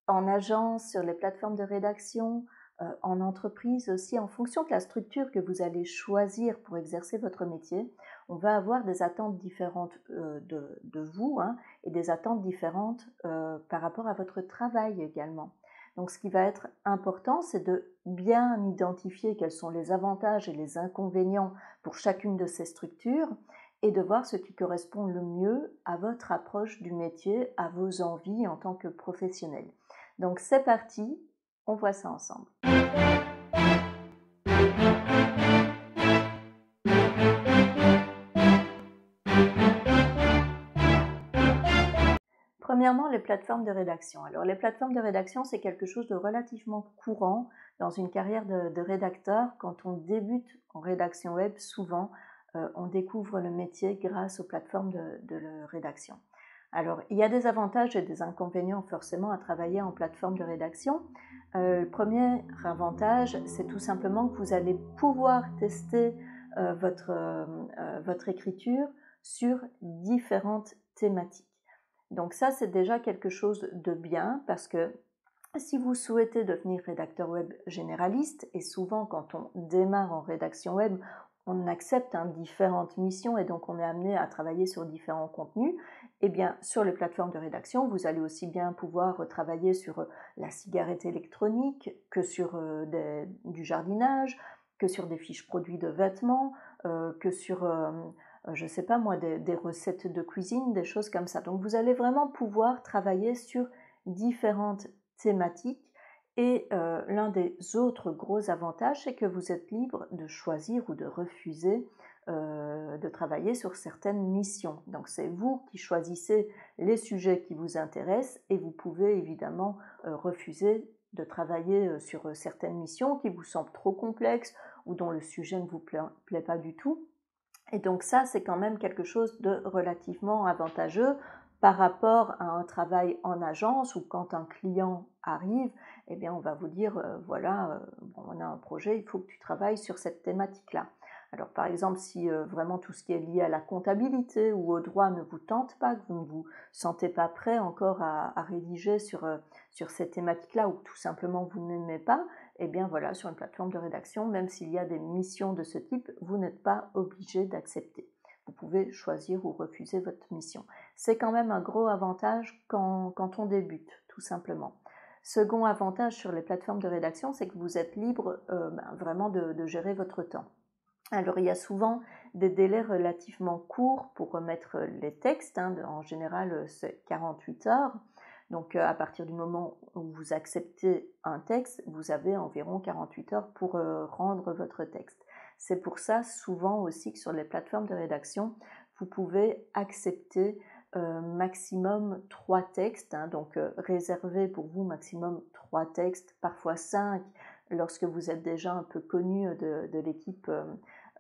en agence, sur les plateformes de rédaction, en entreprise aussi, en fonction de la structure que vous allez choisir pour exercer votre métier, on va avoir des attentes différentes de vous, hein, et des attentes différentes par rapport à votre travail également. Donc ce qui va être important, c'est de bien identifier quels sont les avantages et les inconvénients pour chacune de ces structures et de voir ce qui correspond le mieux à votre approche du métier, à vos envies en tant que professionnel. Donc c'est parti, on voit ça ensemble. Premièrement, les plateformes de rédaction. Alors les plateformes de rédaction, c'est quelque chose de relativement courant dans une carrière de rédacteur. Quand on débute en rédaction web, souvent on découvre le métier grâce aux plateformes de rédaction. Alors il y a des avantages et des inconvénients forcément à travailler en plateforme de rédaction. Le premier avantage, c'est tout simplement que vous allez pouvoir tester votre écriture sur différentes thématiques. Donc ça, c'est déjà quelque chose de bien parce que si vous souhaitez devenir rédacteur web généraliste, et souvent quand on démarre en rédaction web, on accepte différentes missions et donc on est amené à travailler sur différents contenus, et bien sur les plateformes de rédaction, vous allez aussi bien pouvoir travailler sur la cigarette électronique que sur du jardinage, que sur des fiches produits de vêtements, que sur je ne sais pas moi, des recettes de cuisine, des choses comme ça. Donc vous allez vraiment pouvoir travailler sur différentes thématiques et l'un des autres gros avantages, c'est que vous êtes libre de choisir ou de refuser de travailler sur certaines missions. Donc c'est vous qui choisissez les sujets qui vous intéressent et vous pouvez évidemment refuser de travailler sur certaines missions qui vous semblent trop complexes ou dont le sujet ne vous plaît pas du tout. Et donc ça, c'est quand même quelque chose de relativement avantageux par rapport à un travail en agence où quand un client arrive, eh bien on va vous dire, voilà, bon, on a un projet, il faut que tu travailles sur cette thématique-là. Alors par exemple, si vraiment tout ce qui est lié à la comptabilité ou au droit ne vous tente pas, que vous ne vous sentez pas prêt encore à rédiger sur cette thématique-là ou tout simplement vous n'aimez pas, eh bien voilà, sur une plateforme de rédaction, même s'il y a des missions de ce type, vous n'êtes pas obligé d'accepter. Vous pouvez choisir ou refuser votre mission. C'est quand même un gros avantage quand on débute, tout simplement. Second avantage sur les plateformes de rédaction, c'est que vous êtes libre vraiment de gérer votre temps. Alors il y a souvent des délais relativement courts pour remettre les textes, hein, en général c'est 48 heures. Donc à partir du moment où vous acceptez un texte, vous avez environ 48 heures pour rendre votre texte. C'est pour ça souvent aussi que sur les plateformes de rédaction, vous pouvez accepter maximum 3 textes, hein, donc réservez pour vous maximum 3 textes, parfois 5 lorsque vous êtes déjà un peu connu de l'équipe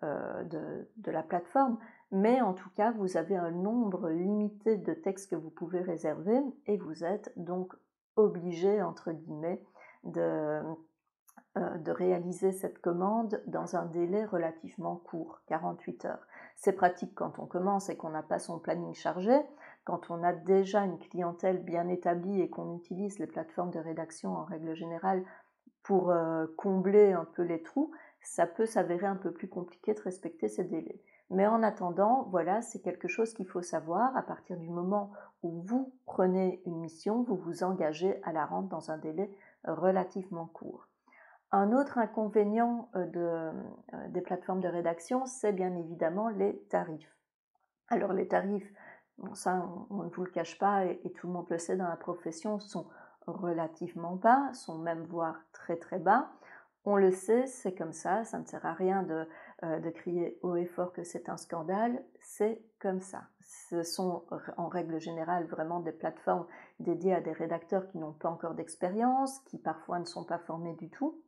de la plateforme, mais en tout cas vous avez un nombre limité de textes que vous pouvez réserver et vous êtes donc obligé entre guillemets de réaliser cette commande dans un délai relativement court, 48 heures. C'est pratique quand on commence et qu'on n'a pas son planning chargé. Quand on a déjà une clientèle bien établie et qu'on utilise les plateformes de rédaction en règle générale pour combler un peu les trous, ça peut s'avérer un peu plus compliqué de respecter ces délais. Mais en attendant, voilà, c'est quelque chose qu'il faut savoir. À partir du moment où vous prenez une mission, vous vous engagez à la rendre dans un délai relativement court. Un autre inconvénient des plateformes de rédaction, c'est bien évidemment les tarifs. Alors les tarifs, bon, ça on ne vous le cache pas et tout le monde le sait dans la profession, sont relativement bas, sont même voire très très bas. On le sait, c'est comme ça ne sert à rien de crier haut et fort que c'est un scandale, c'est comme ça. Ce sont en règle générale vraiment des plateformes dédiées à des rédacteurs qui n'ont pas encore d'expérience, qui parfois ne sont pas formés du tout.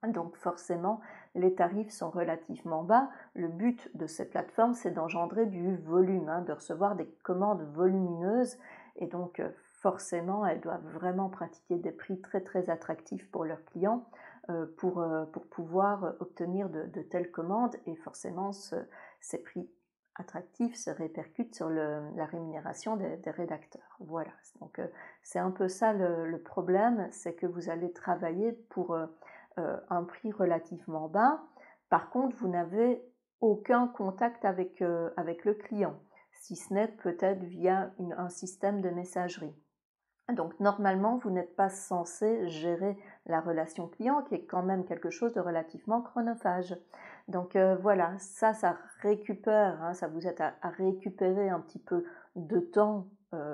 Donc forcément, les tarifs sont relativement bas. Le but de ces plateformes, c'est d'engendrer du volume, hein, de recevoir des commandes volumineuses. Et donc forcément, elles doivent vraiment pratiquer des prix très très attractifs pour leurs clients pour pouvoir obtenir de telles commandes. Et forcément, ces prix attractif se répercute sur la rémunération des rédacteurs. Voilà, donc c'est un peu ça le problème, c'est que vous allez travailler pour un prix relativement bas. Par contre, vous n'avez aucun contact avec le client, si ce n'est peut-être via un système de messagerie. Donc normalement, vous n'êtes pas censé gérer la relation client, qui est quand même quelque chose de relativement chronophage. Donc voilà, ça récupère, hein, ça vous aide à récupérer un petit peu de temps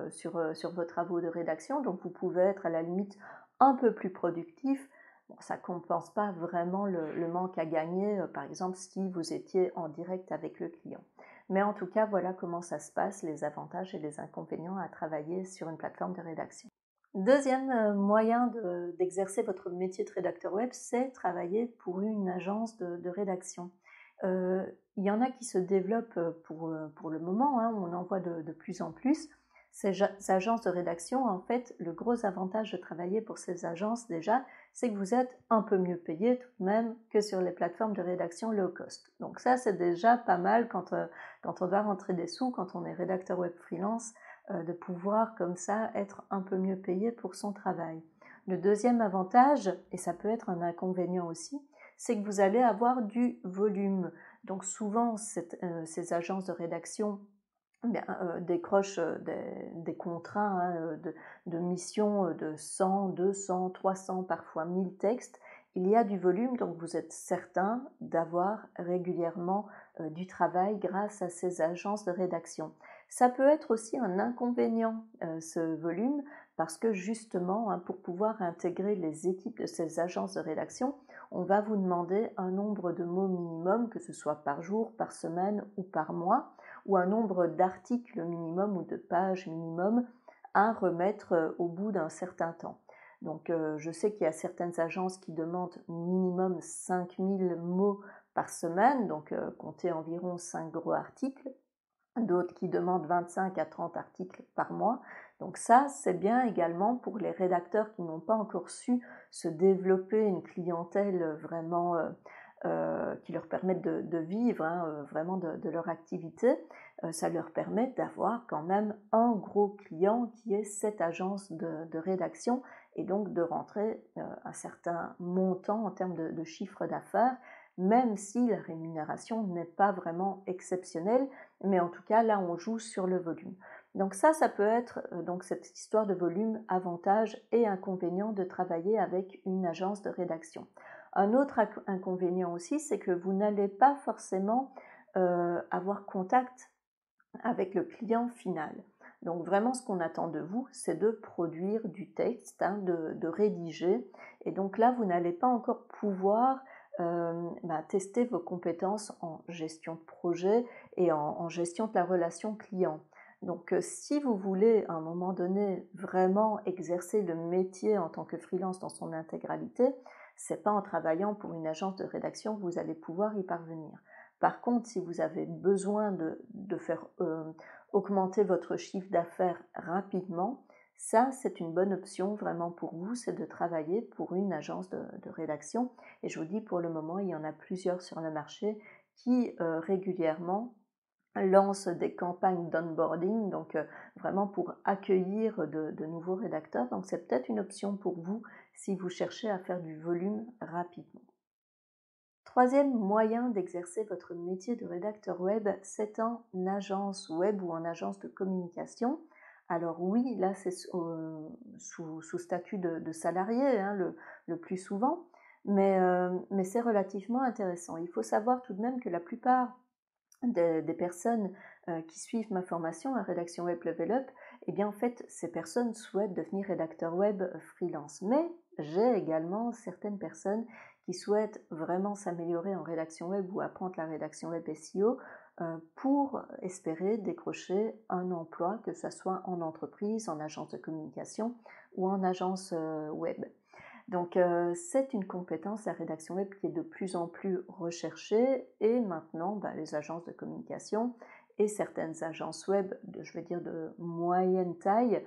sur vos travaux de rédaction. Donc vous pouvez être à la limite un peu plus productif. Bon, ça ne compense pas vraiment le manque à gagner, par exemple si vous étiez en direct avec le client. Mais en tout cas, voilà comment ça se passe, les avantages et les inconvénients à travailler sur une plateforme de rédaction. Deuxième moyen d'exercer votre métier de rédacteur web, c'est travailler pour une agence de rédaction. Il y en a qui se développent pour le moment, hein, on en voit de plus en plus. Ces agences de rédaction, en fait, le gros avantage de travailler pour ces agences déjà, c'est que vous êtes un peu mieux payé tout de même que sur les plateformes de rédaction low cost. Donc ça, c'est déjà pas mal quand on doit rentrer des sous, quand on est rédacteur web freelance, de pouvoir comme ça être un peu mieux payé pour son travail. Le deuxième avantage, et ça peut être un inconvénient aussi, c'est que vous allez avoir du volume. Donc souvent, ces agences de rédaction décrochent des contrats, hein, de missions de 100, 200, 300, parfois 1000 textes. Il y a du volume, donc vous êtes certain d'avoir régulièrement du travail grâce à ces agences de rédaction. Ça peut être aussi un inconvénient, ce volume, parce que justement, hein, pour pouvoir intégrer les équipes de ces agences de rédaction, on va vous demander un nombre de mots minimum, que ce soit par jour, par semaine ou par mois, ou un nombre d'articles minimum ou de pages minimum à remettre au bout d'un certain temps. Donc je sais qu'il y a certaines agences qui demandent minimum 5000 mots par semaine, donc comptez environ 5 gros articles. D'autres qui demandent 25 à 30 articles par mois. Donc ça, c'est bien également pour les rédacteurs qui n'ont pas encore su se développer une clientèle vraiment qui leur permette de vivre, hein, vraiment de leur activité. Ça leur permet d'avoir quand même un gros client qui est cette agence de rédaction et donc de rentrer un certain montant en termes de chiffre d'affaires, même si la rémunération n'est pas vraiment exceptionnelle, mais en tout cas là on joue sur le volume. Donc ça peut être donc cette histoire de volume, avantage et inconvénient de travailler avec une agence de rédaction. Un autre inconvénient aussi, c'est que vous n'allez pas forcément avoir contact avec le client final. Donc vraiment ce qu'on attend de vous, c'est de produire du texte, hein, de rédiger, et donc là vous n'allez pas encore pouvoir tester vos compétences en gestion de projet et en gestion de la relation client. Donc si vous voulez à un moment donné vraiment exercer le métier en tant que freelance dans son intégralité, c'est pas en travaillant pour une agence de rédaction que vous allez pouvoir y parvenir. Par contre, si vous avez besoin de faire augmenter votre chiffre d'affaires rapidement, ça, c'est une bonne option vraiment pour vous, c'est de travailler pour une agence de rédaction. Et je vous dis, pour le moment, il y en a plusieurs sur le marché qui régulièrement lancent des campagnes d'onboarding, donc vraiment pour accueillir de nouveaux rédacteurs. Donc c'est peut-être une option pour vous si vous cherchez à faire du volume rapidement. Troisième moyen d'exercer votre métier de rédacteur web, c'est en agence web ou en agence de communication. Alors oui, là c'est sous statut de salarié, hein, le plus souvent, mais c'est relativement intéressant. Il faut savoir tout de même que la plupart des personnes qui suivent ma formation à Rédaction Web Level Up, eh bien en fait ces personnes souhaitent devenir rédacteur web freelance. Mais j'ai également certaines personnes qui souhaitent vraiment s'améliorer en rédaction web ou apprendre la rédaction web SEO pour espérer décrocher un emploi, que ce soit en entreprise, en agence de communication ou en agence web. Donc c'est une compétence, la rédaction web, qui est de plus en plus recherchée, et maintenant les agences de communication et certaines agences web, je vais dire de moyenne taille,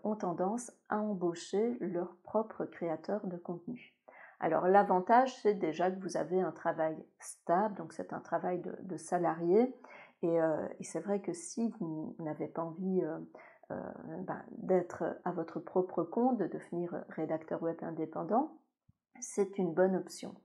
ont tendance à embaucher leurs propres créateurs de contenu. Alors l'avantage, c'est déjà que vous avez un travail stable, donc c'est un travail de salarié, Et c'est vrai que si vous n'avez pas envie d'être à votre propre compte, de devenir rédacteur web indépendant, c'est une bonne option.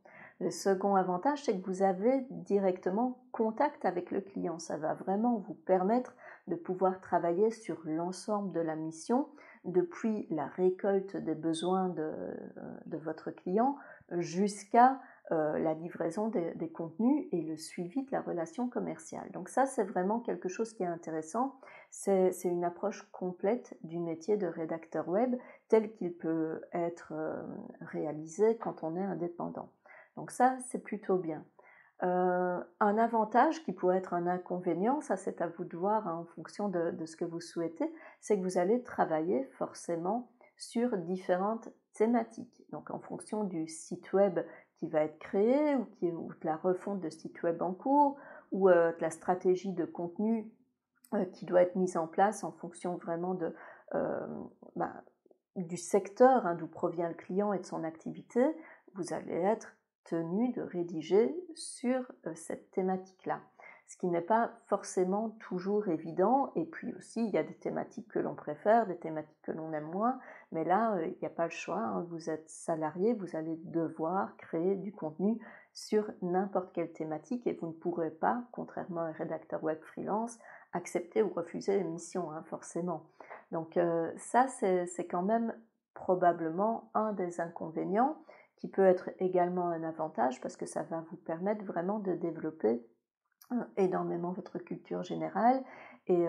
Le second avantage, c'est que vous avez directement contact avec le client. Ça va vraiment vous permettre de pouvoir travailler sur l'ensemble de la mission, depuis la récolte des besoins de votre client jusqu'à la livraison des contenus et le suivi de la relation commerciale. Donc ça, c'est vraiment quelque chose qui est intéressant. C'est une approche complète du métier de rédacteur web tel qu'il peut être réalisé quand on est indépendant. Donc ça, c'est plutôt bien. Un avantage qui pourrait être un inconvénient, ça c'est à vous de voir en fonction de ce que vous souhaitez, c'est que vous allez travailler forcément sur différentes thématiques. Donc en fonction du site web qui va être créé ou de la refonte de site web en cours ou de la stratégie de contenu qui doit être mise en place en fonction vraiment du secteur d'où provient le client et de son activité, vous allez être tenu de rédiger sur cette thématique-là. Ce qui n'est pas forcément toujours évident, et puis aussi il y a des thématiques que l'on préfère, des thématiques que l'on aime moins, mais là il n'y a pas le choix, vous êtes salarié, vous allez devoir créer du contenu sur n'importe quelle thématique et vous ne pourrez pas, contrairement à un rédacteur web freelance, accepter ou refuser les missions, forcément. Donc ça c'est quand même probablement un des inconvénients qui peut être également un avantage parce que ça va vous permettre vraiment de développer énormément votre culture générale et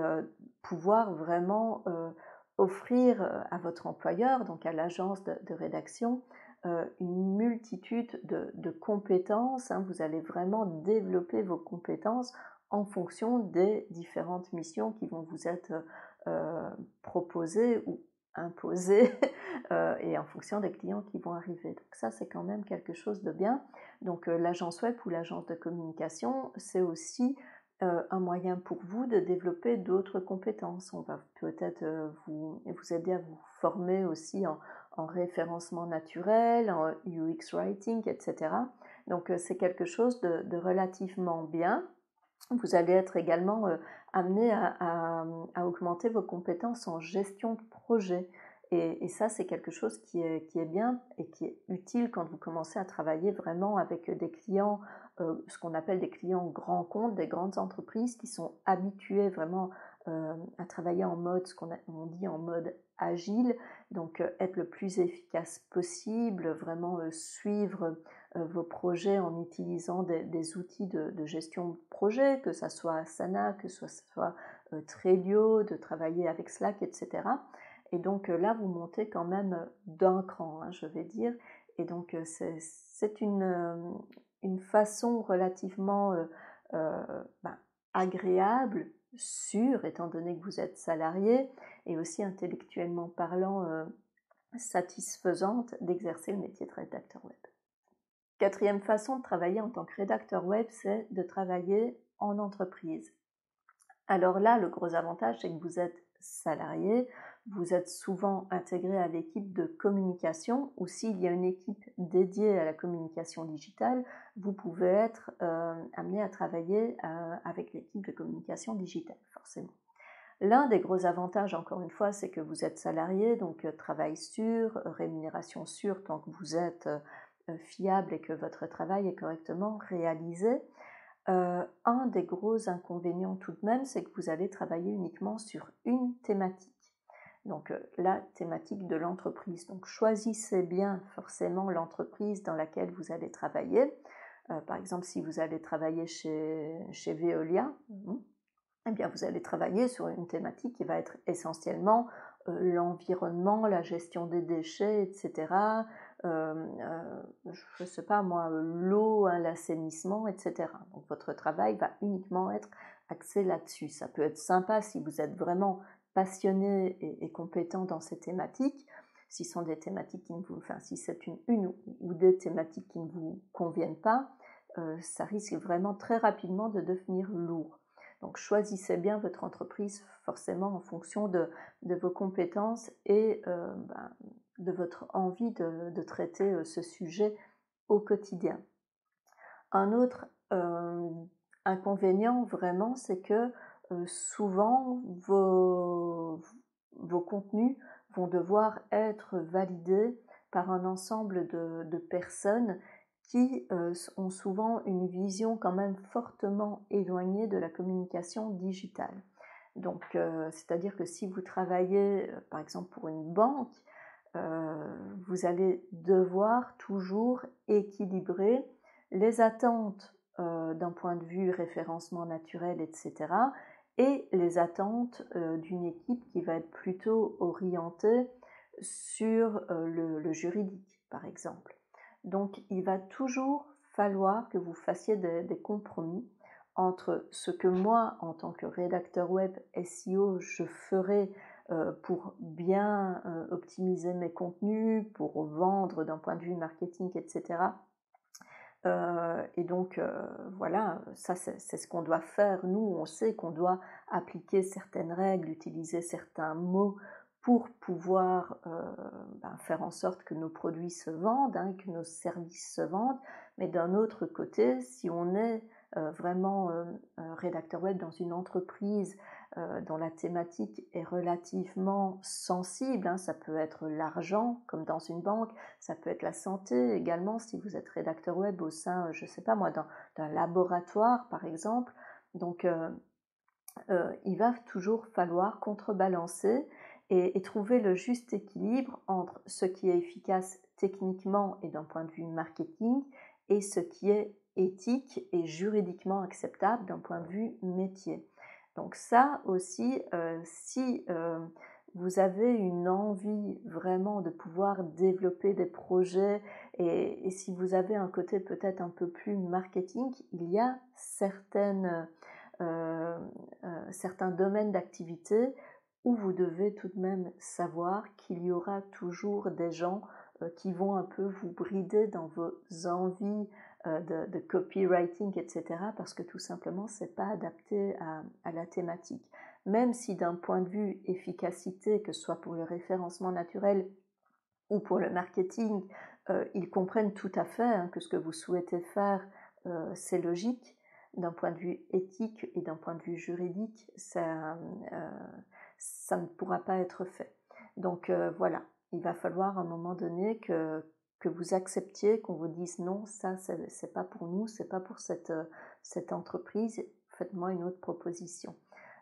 pouvoir vraiment offrir à votre employeur, donc à l'agence de rédaction, une multitude de compétences. Vous allez vraiment développer vos compétences en fonction des différentes missions qui vont vous être proposées ou imposées et en fonction des clients qui vont arriver. Donc ça, c'est quand même quelque chose de bien. Donc l'agence web ou l'agence de communication, c'est aussi un moyen pour vous de développer d'autres compétences. On va peut-être vous aider à vous former aussi en référencement naturel, en UX writing, etc. Donc c'est quelque chose de relativement bien. Vous allez être également amené à augmenter vos compétences en gestion de projet. Et ça, c'est quelque chose qui est bien et qui est utile quand vous commencez à travailler vraiment avec des clients, ce qu'on appelle des clients grands comptes, des grandes entreprises qui sont habitués vraiment à travailler en mode, ce qu'on dit en mode agile, donc être le plus efficace possible, vraiment suivre vos projets en utilisant des outils de gestion de projet, que ce soit Asana, que ce soit Trello, de travailler avec Slack, etc. Et donc là, vous montez quand même d'un cran, je vais dire. Et donc c'est une façon relativement agréable, sûre, étant donné que vous êtes salarié, et aussi intellectuellement parlant satisfaisante d'exercer le métier de rédacteur web. Quatrième façon de travailler en tant que rédacteur web, c'est de travailler en entreprise. Alors là, le gros avantage, c'est que vous êtes salarié, vous êtes souvent intégré à l'équipe de communication, ou s'il y a une équipe dédiée à la communication digitale, vous pouvez être amené à travailler avec l'équipe de communication digitale, forcément. L'un des gros avantages, encore une fois, c'est que vous êtes salarié, donc travail sûr, rémunération sûre tant que vous êtes fiable et que votre travail est correctement réalisé. Un des gros inconvénients tout de même, c'est que vous allez travailler uniquement sur une thématique. Donc la thématique de l'entreprise. Donc choisissez bien forcément l'entreprise dans laquelle vous allez travailler. Par exemple, si vous allez travailler chez Veolia, eh bien, vous allez travailler sur une thématique qui va être essentiellement l'environnement, la gestion des déchets, etc. Je ne sais pas moi, l'eau, l'assainissement, etc. Donc votre travail va uniquement être axé là-dessus. Ça peut être sympa si vous êtes vraiment passionné et compétent dans ces thématiques. Si sont des thématiques qui ne vous, enfin, si c'est une ou des thématiques qui ne vous conviennent pas, ça risque vraiment très rapidement de devenir lourd. Donc choisissez bien votre entreprise forcément en fonction de vos compétences et de votre envie de traiter ce sujet au quotidien. Un autre Inconvénient vraiment, c'est que souvent vos contenus vont devoir être validés par un ensemble de personnes qui ont souvent une vision quand même fortement éloignée de la communication digitale. Donc, c'est-à-dire que si vous travaillez, par exemple, pour une banque, vous allez devoir toujours équilibrer les attentes d'un point de vue référencement naturel, etc., et les attentes d'une équipe qui va être plutôt orientée sur le juridique, par exemple. Donc, il va toujours falloir que vous fassiez des compromis entre ce que moi, en tant que rédacteur web SEO, je ferai pour bien optimiser mes contenus, pour vendre d'un point de vue marketing, etc. Et donc, voilà, ça c'est ce qu'on doit faire. Nous, on sait qu'on doit appliquer certaines règles, utiliser certains mots pour pouvoir faire en sorte que nos produits se vendent, hein, que nos services se vendent. Mais d'un autre côté, si on est vraiment rédacteur web dans une entreprise dont la thématique est relativement sensible, hein, ça peut être l'argent comme dans une banque, ça peut être la santé également si vous êtes rédacteur web au sein, je ne sais pas moi, d'un laboratoire par exemple. Donc il va toujours falloir contrebalancer et trouver le juste équilibre entre ce qui est efficace techniquement et d'un point de vue marketing et ce qui est éthique et juridiquement acceptable d'un point de vue métier. Donc ça aussi, si vous avez une envie vraiment de pouvoir développer des projets et si vous avez un côté peut-être un peu plus marketing, il y a certains domaines d'activité où vous devez tout de même savoir qu'il y aura toujours des gens qui vont un peu vous brider dans vos envies de copywriting, etc. parce que tout simplement, c'est pas adapté à la thématique. Même si d'un point de vue efficacité, que ce soit pour le référencement naturel ou pour le marketing, ils comprennent tout à fait hein, que ce que vous souhaitez faire, c'est logique. D'un point de vue éthique et d'un point de vue juridique, ça ne pourra pas être fait. Donc voilà, il va falloir à un moment donné que vous acceptiez, qu'on vous dise non, ça c'est pas pour nous, c'est pas pour cette entreprise, faites-moi une autre proposition.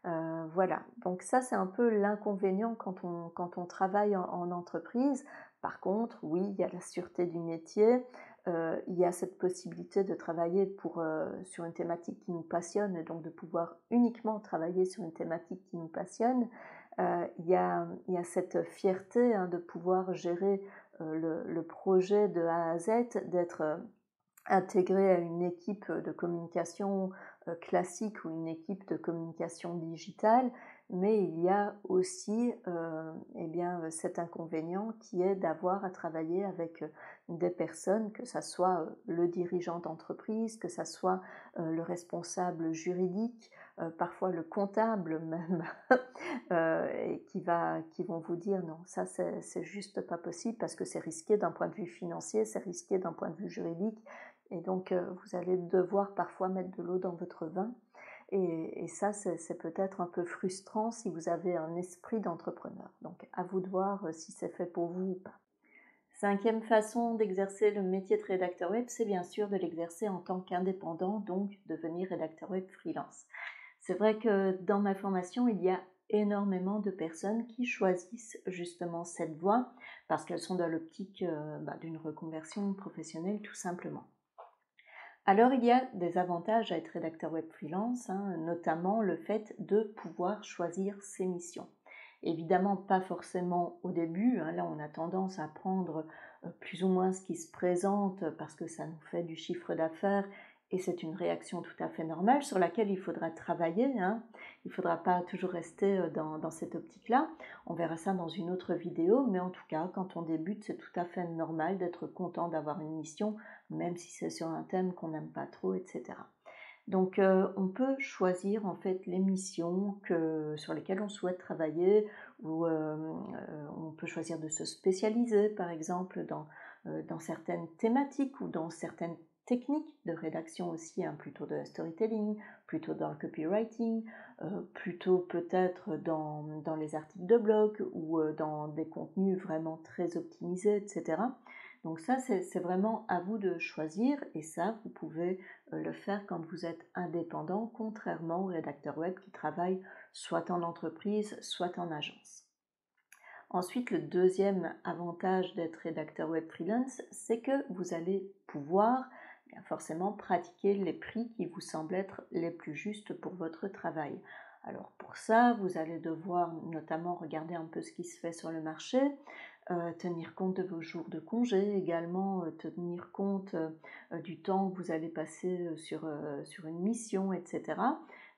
Voilà, donc ça c'est un peu l'inconvénient quand on travaille en entreprise. Par contre, oui, il y a la sûreté du métier, il y a cette possibilité de travailler sur une thématique qui nous passionne et donc de pouvoir uniquement travailler sur une thématique qui nous passionne. Il y a cette fierté hein, de pouvoir gérer le projet de A à Z, d'être intégré à une équipe de communication classique ou une équipe de communication digitale, mais il y a aussi cet inconvénient qui est d'avoir à travailler avec des personnes, que ce soit le dirigeant d'entreprise, que ce soit le responsable juridique, parfois le comptable même, qui vont vous dire non, ça c'est juste pas possible parce que c'est risqué d'un point de vue financier, c'est risqué d'un point de vue juridique, et donc vous allez devoir parfois mettre de l'eau dans votre vin. Et ça, c'est peut-être un peu frustrant si vous avez un esprit d'entrepreneur. Donc, à vous de voir si c'est fait pour vous ou pas. Cinquième façon d'exercer le métier de rédacteur web, c'est bien sûr de l'exercer en tant qu'indépendant, donc devenir rédacteur web freelance. C'est vrai que dans ma formation, il y a énormément de personnes qui choisissent justement cette voie parce qu'elles sont dans l'optique d'une reconversion professionnelle tout simplement. Alors il y a des avantages à être rédacteur web freelance, hein, notamment le fait de pouvoir choisir ses missions. Évidemment pas forcément au début, hein, là on a tendance à prendre plus ou moins ce qui se présente parce que ça nous fait du chiffre d'affaires et c'est une réaction tout à fait normale sur laquelle il faudra travailler, hein. Il ne faudra pas toujours rester dans cette optique-là. On verra ça dans une autre vidéo, mais en tout cas, quand on débute, c'est tout à fait normal d'être content d'avoir une mission, même si c'est sur un thème qu'on n'aime pas trop, etc. Donc on peut choisir en fait les missions sur lesquelles on souhaite travailler, ou on peut choisir de se spécialiser par exemple dans certaines thématiques ou dans certaines techniques de rédaction aussi, hein, plutôt de storytelling, plutôt dans le copywriting, plutôt peut-être dans les articles de blog ou dans des contenus vraiment très optimisés, etc. Donc ça, c'est vraiment à vous de choisir et ça, vous pouvez le faire quand vous êtes indépendant, contrairement aux rédacteurs web qui travaillent soit en entreprise, soit en agence. Ensuite, le deuxième avantage d'être rédacteur web freelance, c'est que vous allez pouvoir forcément pratiquer les prix qui vous semblent être les plus justes pour votre travail. Alors pour ça, vous allez devoir notamment regarder un peu ce qui se fait sur le marché, tenir compte de vos jours de congé, également tenir compte du temps que vous allez passer sur une mission, etc.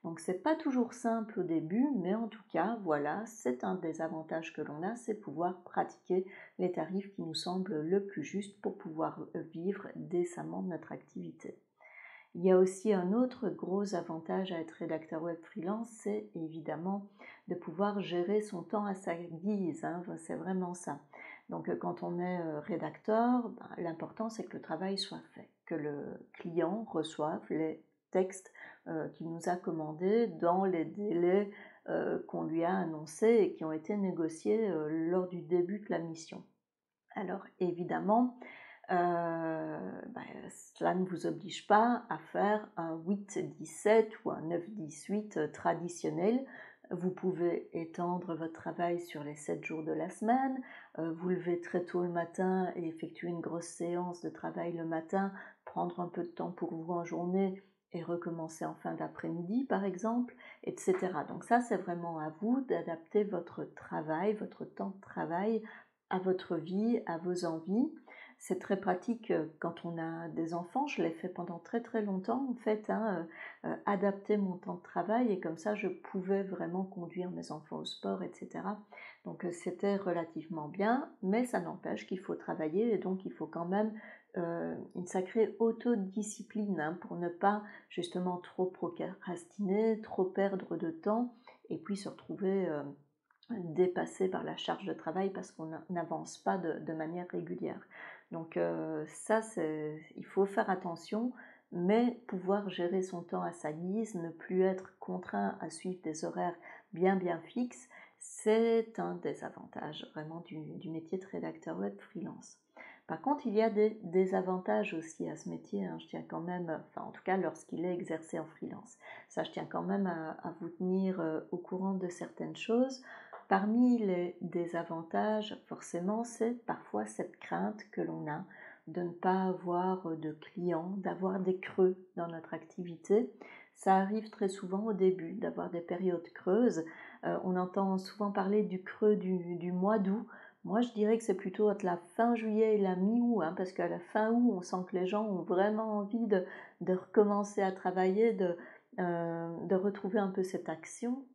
Donc c'est pas toujours simple au début, mais en tout cas, voilà, c'est un des avantages que l'on a, c'est pouvoir pratiquer les tarifs qui nous semblent le plus justes pour pouvoir vivre décemment de notre activité. Il y a aussi un autre gros avantage à être rédacteur web freelance, c'est évidemment de pouvoir gérer son temps à sa guise, hein, c'est vraiment ça. Donc quand on est rédacteur, l'important c'est que le travail soit fait, que le client reçoive les textes qu'il nous a commandés dans les délais qu'on lui a annoncés et qui ont été négociés lors du début de la mission. Alors évidemment, cela ne vous oblige pas à faire un 8-17 ou un 9-18 traditionnel. Vous pouvez étendre votre travail sur les 7 jours de la semaine, vous lever très tôt le matin et effectuer une grosse séance de travail le matin, prendre un peu de temps pour vous en journée et recommencer en fin d'après-midi par exemple, etc. Donc ça c'est vraiment à vous d'adapter votre travail, votre temps de travail à votre vie, à vos envies. C'est très pratique quand on a des enfants, je l'ai fait pendant très très longtemps en fait, hein, adapter mon temps de travail et comme ça je pouvais vraiment conduire mes enfants au sport, etc. Donc c'était relativement bien, mais ça n'empêche qu'il faut travailler et donc il faut quand même une sacrée autodiscipline, hein, pour ne pas justement trop procrastiner, trop perdre de temps et puis se retrouver dépassé par la charge de travail parce qu'on n'avance pas de manière régulière. Donc ça, il faut faire attention, mais pouvoir gérer son temps à sa guise, ne plus être contraint à suivre des horaires bien fixes, c'est un des avantages vraiment du métier de rédacteur web freelance. Par contre, il y a des désavantages aussi à ce métier, hein. Je tiens quand même, enfin en tout cas lorsqu'il est exercé en freelance. Ça, je tiens quand même à vous tenir au courant de certaines choses. Parmi les désavantages, forcément, c'est parfois cette crainte que l'on a de ne pas avoir de clients, d'avoir des creux dans notre activité. Ça arrive très souvent au début d'avoir des périodes creuses. On entend souvent parler du creux du mois d'août. Moi, je dirais que c'est plutôt entre la fin juillet et la mi-août, hein, parce qu'à la fin août, on sent que les gens ont vraiment envie de recommencer à travailler, de retrouver un peu cette action.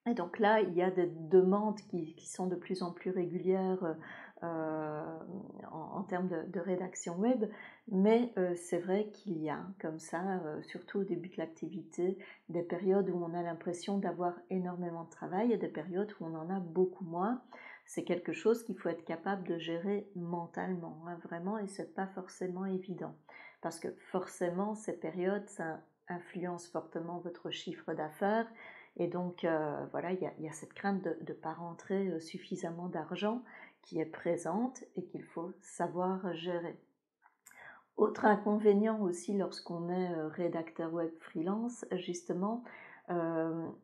Et donc là, il y a des demandes qui sont de plus en plus régulières en termes de rédaction web, mais c'est vrai qu'il y a comme ça, surtout au début de l'activité, des périodes où on a l'impression d'avoir énormément de travail et des périodes où on en a beaucoup moins. C'est quelque chose qu'il faut être capable de gérer mentalement, hein, vraiment, et c'est pas forcément évident. Parce que forcément, ces périodes, ça influence fortement votre chiffre d'affaires. Et donc, voilà, il y a cette crainte de ne pas rentrer suffisamment d'argent qui est présente et qu'il faut savoir gérer. Autre inconvénient aussi lorsqu'on est rédacteur web freelance, justement,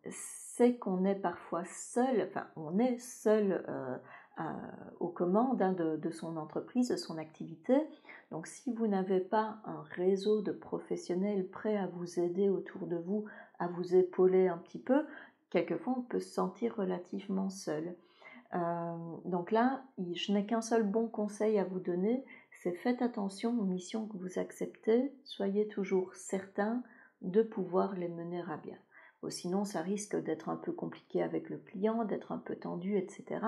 c'est qu'on est parfois seul, enfin on est seul aux commandes, hein, de son entreprise, de son activité. Donc si vous n'avez pas un réseau de professionnels prêts à vous aider autour de vous, à vous épauler un petit peu, quelquefois on peut se sentir relativement seul. Donc là, je n'ai qu'un seul bon conseil à vous donner, c'est faites attention aux missions que vous acceptez, soyez toujours certain de pouvoir les mener à bien. Sinon, ça risque d'être un peu compliqué avec le client, d'être un peu tendu, etc.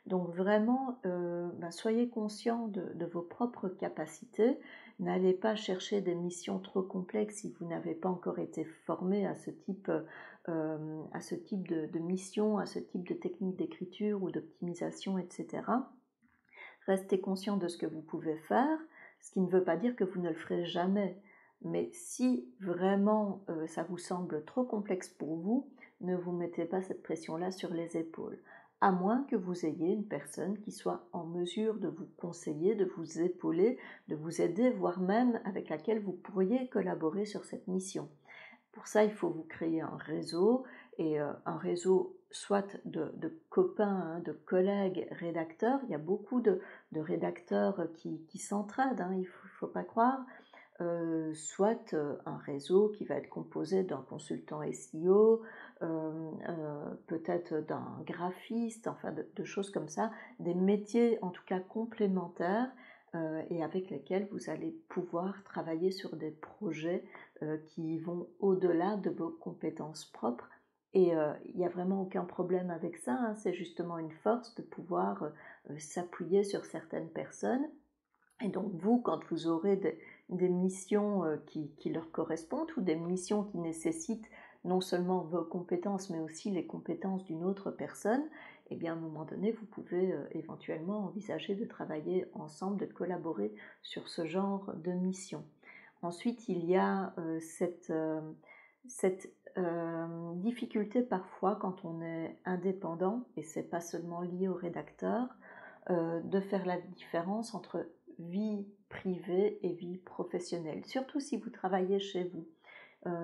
Donc vraiment, soyez conscient de vos propres capacités. N'allez pas chercher des missions trop complexes si vous n'avez pas encore été formé à ce type de mission, à ce type de technique d'écriture ou d'optimisation, etc. Restez conscient de ce que vous pouvez faire, ce qui ne veut pas dire que vous ne le ferez jamais. Mais si vraiment ça vous semble trop complexe pour vous, ne vous mettez pas cette pression-là sur les épaules, à moins que vous ayez une personne qui soit en mesure de vous conseiller, de vous épauler, de vous aider, voire même avec laquelle vous pourriez collaborer sur cette mission. Pour ça, il faut vous créer un réseau, et un réseau soit de copains, hein, de collègues rédacteurs. Il y a beaucoup de rédacteurs qui s'entraident, hein, il ne faut pas croire. Soit un réseau qui va être composé d'un consultant SEO, peut-être d'un graphiste, enfin de choses comme ça, des métiers en tout cas complémentaires, et avec lesquels vous allez pouvoir travailler sur des projets qui vont au-delà de vos compétences propres. Et il n'y a vraiment aucun problème avec ça, hein, c'est justement une force de pouvoir s'appuyer sur certaines personnes. Et donc vous, quand vous aurez des missions qui leur correspondent, ou des missions qui nécessitent non seulement vos compétences, mais aussi les compétences d'une autre personne, eh bien à un moment donné, vous pouvez éventuellement envisager de travailler ensemble, de collaborer sur ce genre de mission. Ensuite, il y a cette difficulté parfois quand on est indépendant, et c'est pas seulement lié au rédacteur, de faire la différence entre vie privée et vie professionnelle, surtout si vous travaillez chez vous.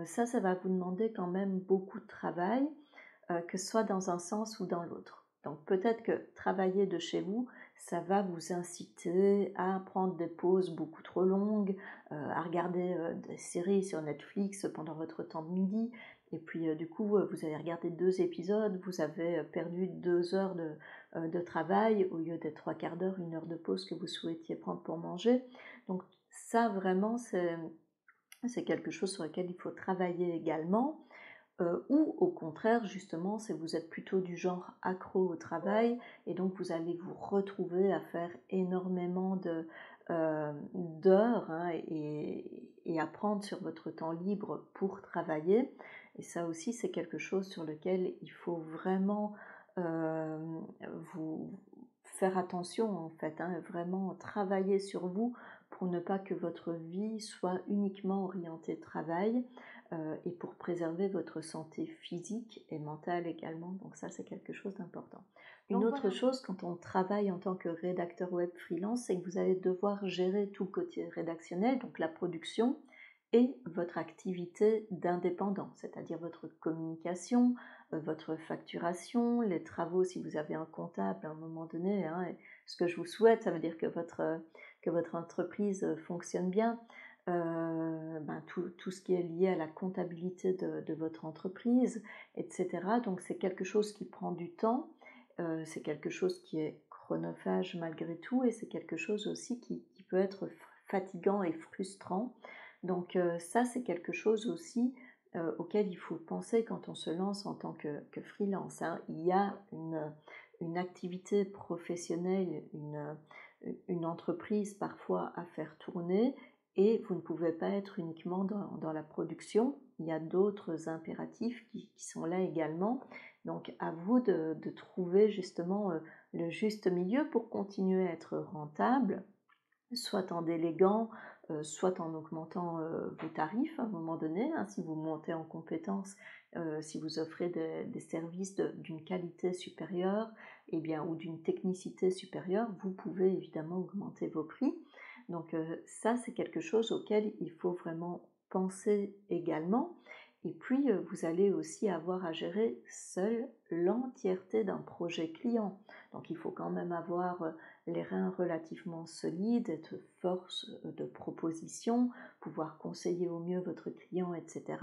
Ça va vous demander quand même beaucoup de travail, que ce soit dans un sens ou dans l'autre. Donc peut-être que travailler de chez vous, ça va vous inciter à prendre des pauses beaucoup trop longues, à regarder des séries sur Netflix pendant votre temps de midi, et puis du coup vous avez regardé 2 épisodes, vous avez perdu 2 heures de travail au lieu des 3 quarts d'heure, 1 heure de pause que vous souhaitiez prendre pour manger. Donc ça vraiment c'est quelque chose sur lequel il faut travailler également. Ou au contraire, justement, si vous êtes plutôt du genre accro au travail, et donc vous allez vous retrouver à faire énormément d'heures, hein, et à prendre sur votre temps libre pour travailler. Et ça aussi, c'est quelque chose sur lequel il faut vraiment vous faire attention, en fait, hein, vraiment travailler sur vous pour ne pas que votre vie soit uniquement orientée travail, et pour préserver votre santé physique et mentale également. Donc ça, c'est quelque chose d'important. Une autre chose, quand on travaille en tant que rédacteur web freelance, c'est que vous allez devoir gérer tout le côté rédactionnel, donc la production, et votre activité d'indépendant, c'est-à-dire votre communication, votre facturation, les travaux si vous avez un comptable à un moment donné, hein. Et ce que je vous souhaite, ça veut dire que votre entreprise fonctionne bien. Tout ce qui est lié à la comptabilité de votre entreprise, etc. Donc c'est quelque chose qui prend du temps, c'est quelque chose qui est chronophage malgré tout, et c'est quelque chose aussi qui peut être fatigant et frustrant. Donc ça, c'est quelque chose aussi auquel il faut penser quand on se lance en tant que freelance, hein. Il y a une activité professionnelle, une entreprise parfois à faire tourner, et vous ne pouvez pas être uniquement dans la production. Il y a d'autres impératifs qui sont là également. Donc à vous de trouver justement le juste milieu pour continuer à être rentable, soit en déléguant, soit en augmentant vos tarifs à un moment donné, hein, si vous montez en compétences, si vous offrez des services d'une qualité supérieure, eh bien, ou d'une technicité supérieure, vous pouvez évidemment augmenter vos prix. Donc ça, c'est quelque chose auquel il faut vraiment penser également. Et puis, vous allez aussi avoir à gérer seul l'entièreté d'un projet client. Donc il faut quand même avoir les reins relativement solides, être force de proposition, pouvoir conseiller au mieux votre client, etc.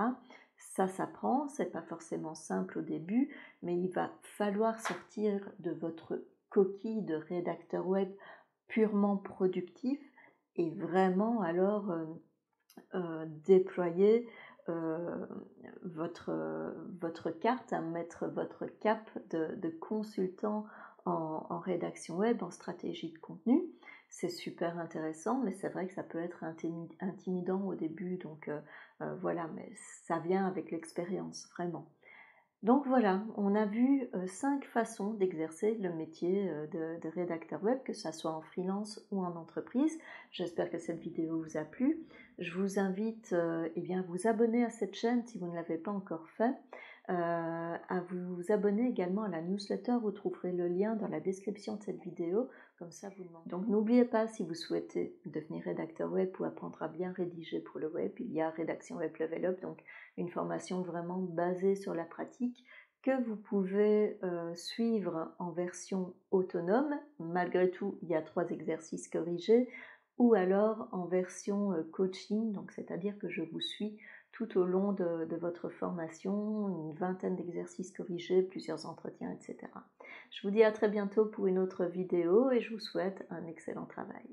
Ça s'apprend, c'est pas forcément simple au début, mais il va falloir sortir de votre coquille de rédacteur web purement productif, et vraiment alors déployer votre carte, à mettre votre cap de consultant en rédaction web, en stratégie de contenu. C'est super intéressant, mais c'est vrai que ça peut être intimidant au début, donc voilà, mais ça vient avec l'expérience, vraiment. Donc voilà, on a vu 5 façons d'exercer le métier de rédacteur web, que ça soit en freelance ou en entreprise. J'espère que cette vidéo vous a plu. Je vous invite eh bien, à vous abonner à cette chaîne si vous ne l'avez pas encore fait, à vous abonner également à la newsletter. Vous trouverez le lien dans la description de cette vidéo, comme ça vous demandez. Donc n'oubliez pas, si vous souhaitez devenir rédacteur web ou apprendre à bien rédiger pour le web, il y a Rédaction Web Level Up, donc une formation vraiment basée sur la pratique que vous pouvez suivre en version autonome. Malgré tout, il y a 3 exercices corrigés, ou alors en version coaching, donc c'est-à-dire que je vous suis tout au long de votre formation, une vingtaine d'exercices corrigés, plusieurs entretiens, etc. Je vous dis à très bientôt pour une autre vidéo et je vous souhaite un excellent travail.